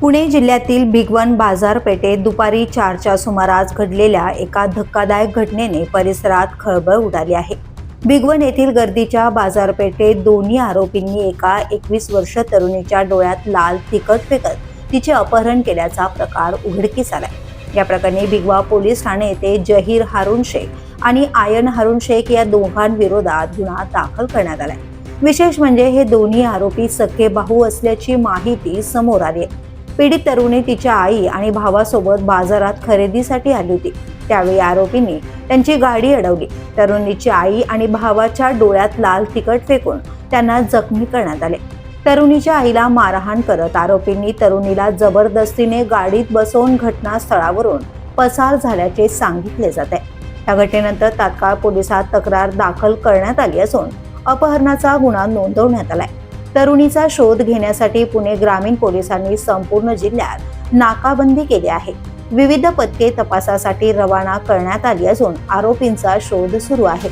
पुणे जिल्ह्यातील भिगवण बाजारपेठेत दुपारी 4च्या सुमारास घडलेल्या एका धक्कादायक घटनेने परिसरात खळबळ उडाली आहे। भिगवण येथील गर्दीच्या बाजारपेठेत दोन्ही आरोपींनी एका 21 वर्ष तरुणीच्या डोळ्यात लाल तिखट फेकत तिचे अपहरण केल्याचा प्रकार उघडकीस आलाय। या प्रकरणी भिगवा पोलीस ठाणे येथे जहीर हारून शेख आणि आयन हारून शेख या दोघांविरोधात गुन्हा दाखल करण्यात आलाय। विशेष म्हणजे हे दोन्ही आरोपी सख्खे भाऊ असल्याची माहिती समोर आली आहे। पीडित तरुणी तिच्या आई आणि भावासोबत बाजारात खरेदीसाठी आली होती। त्यावेळी आरोपींनी त्यांची गाडी अडवली। तरुणीची आई आणि भावाच्या डोळ्यात लाल तिखट फेकून त्यांना जखमी करण्यात आले। तरुणीच्या आईला मारहाण करत आरोपींनी तरुणीला जबरदस्तीने गाडीत बसवून घटनास्थळावरून पसार झाल्याचे सांगितले जात आहे। या घटनेनंतर तात्काळ पोलिसात तक्रार दाखल करण्यात आली असून अपहरणाचा गुन्हा नोंदवण्यात आलाय। तरुणीचा शोध घेण्यासाठी पुणे ग्रामीण पोलिसांनी संपूर्ण जिल्ह्यात नाकाबंदी केली आहे। विविध पथके तपासासाठी रवाना करण्यात आली असून आरोपींचा शोध सुरू आहे।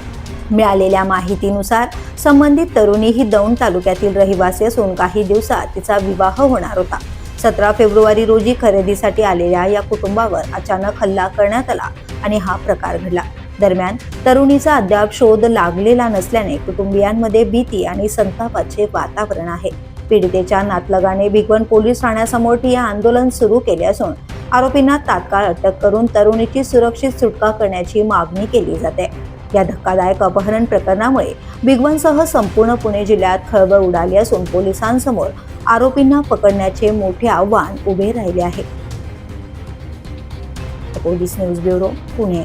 मिळालेल्या माहितीनुसार संबंधित तरुणी ही दौंड तालुक्यातील रहिवासी असून काही दिवसात तिचा विवाह होणार होता। 17 फेब्रुवारी रोजी खरेदीसाठी आलेल्या या कुटुंबावर अचानक हल्ला करण्यात आला आणि हा प्रकार घडला। दरम्यान तरुणीचा अद्याप शोध लागलेला नसल्याने कुटुंबियांमध्ये भीती आणि संतापाचे वातावरण आहे। पीडितेच्या नातलगाने भिगवण पोलीस ठाण्यासमोर ठिय्या आंदोलन सुरू केले असून आरोपींना तात्काळ अटक करून तरुणीची सुरक्षित सुटका करण्याची मागणी केली जाते। या धक्कादायक अपहरण प्रकरणामुळे भिगवणसह संपूर्ण पुणे जिल्ह्यात खळबळ उडाली असून पोलिसांसमोर आरोपींना पकडण्याचे मोठे आव्हान उभे राहिले आहे। Police news bureau, Pune.